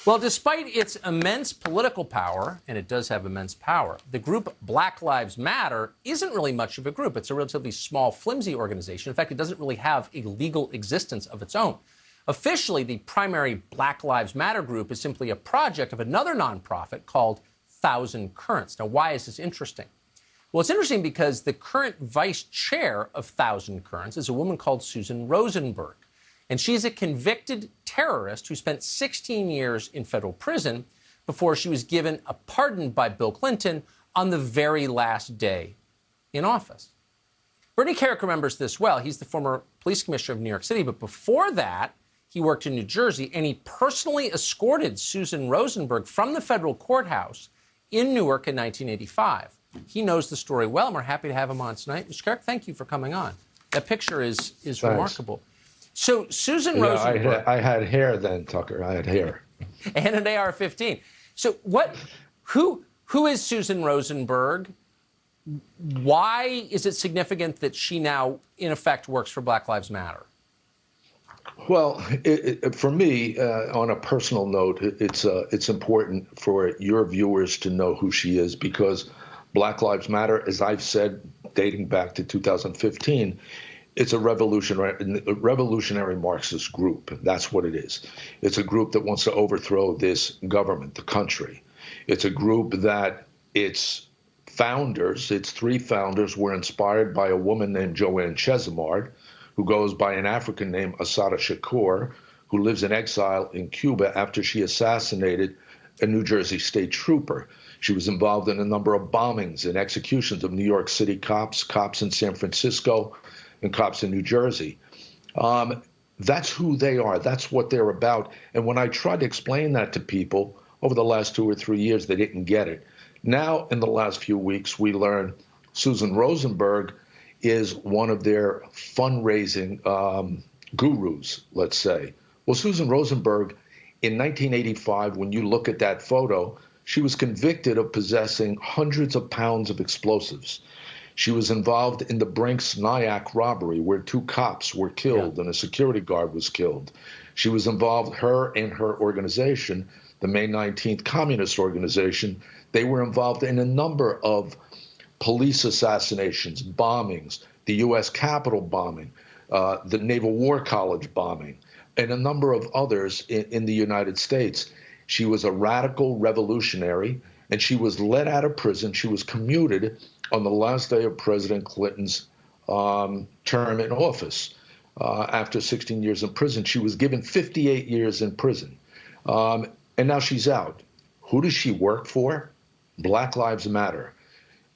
Well, despite its immense political power, and it does have immense power, the group Black Lives Matter isn't really much of a group. It's a relatively small, flimsy organization. In fact, it doesn't really have a legal existence of its own. Officially, the primary Black Lives Matter group is simply a project of another nonprofit called Thousand Currents. Now, why is this interesting? Well, it's interesting because the current vice chair of Thousand Currents is a woman called Susan Rosenberg. And she's a convicted terrorist who spent 16 years in federal prison before she was given a pardon by Bill Clinton on the very last day in office. Bernie Kerik remembers this well. He's the former police commissioner of New York City. But before that, he worked in New Jersey, and he personally escorted Susan Rosenberg from the federal courthouse in Newark in 1985. He knows the story well, and we're happy to have him on tonight. Mr. Kerik, thank you for coming on. That picture is remarkable. So Susan Rosenberg... I had hair then, Tucker. I had hair. And an AR-15. So who is Susan Rosenberg? Why is it significant that she now, in effect, works for Black Lives Matter? Well, for me, on a personal note, it's important for your viewers to know who she is, because Black Lives Matter, as I've said, dating back to 2015, it's a revolutionary Marxist group. That's what it is. It's a group that wants to overthrow this government, the country. It's a group that its founders, its three founders, were inspired by a woman named Joanne Chesimard, who goes by an African name, Assata Shakur, who lives in exile in Cuba after she assassinated a New Jersey state trooper. She was involved in a number of bombings and executions of New York City cops, cops in San Francisco, and cops in New Jersey. That's who they are. That's what they're about. And when I tried to explain that to people over the last 2 or 3 years, they didn't get it. Now, in the last few weeks, we learned Susan Rosenberg is one of their fundraising gurus, let's say. Well, Susan Rosenberg, in 1985, when you look at that photo, she was convicted of possessing hundreds of pounds of explosives. She was involved in the Brinks Nyack robbery, where 2 cops were killed and a security guard was killed. She was involved, her and her organization, the May 19th Communist Organization, they were involved in a number of police assassinations, bombings, the U.S. Capitol bombing, the Naval War College bombing, and a number of others in the United States. She was a radical revolutionary, and she was let out of prison. She was commuted on the last day of President Clinton's term in office. After 16 years in prison, she was given 58 years in prison. And now she's out. Who does she work for? Black Lives Matter.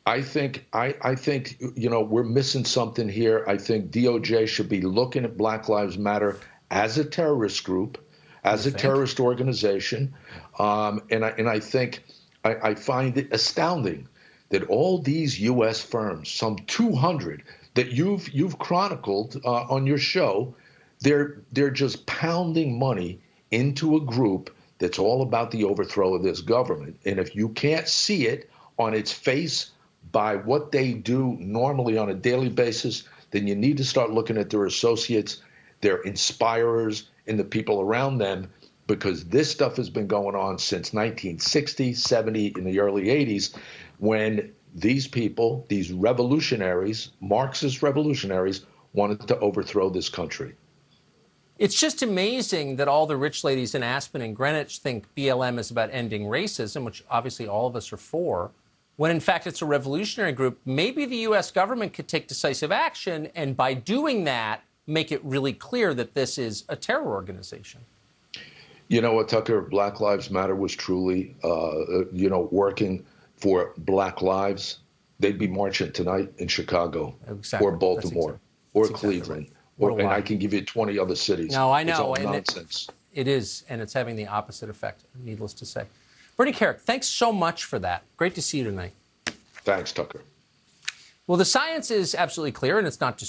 I think we're missing something here. I think DOJ should be looking at Black Lives Matter as a terrorist group, as a terrorist organization. And I think I find it astounding that all these U.S. firms, some 200 that you've chronicled on your show, they're just pounding money into a group that's all about the overthrow of this government. And if you can't see it on its face by what they do normally on a daily basis, then you need to start looking at their associates, their inspirers, and the people around them, because this stuff has been going on since 1960, 70, in the early 80s, when these people, these revolutionaries, Marxist revolutionaries, wanted to overthrow this country. It's just amazing that all the rich ladies in Aspen and Greenwich think BLM is about ending racism, which obviously all of us are for, when in fact it's a revolutionary group. Maybe the U.S. government could take decisive action and by doing that, make it really clear that this is a terror organization. You know what, Tucker? Black Lives Matter was truly, working for Black lives. They'd be marching tonight in Chicago or Baltimore or Cleveland. And I can give you 20 other cities. No, I know. It's all nonsense. It is, and it's having the opposite effect, needless to say. Bernie Kerik, thanks so much for that. Great to see you tonight. Thanks, Tucker. Well, the science is absolutely clear, and it's not just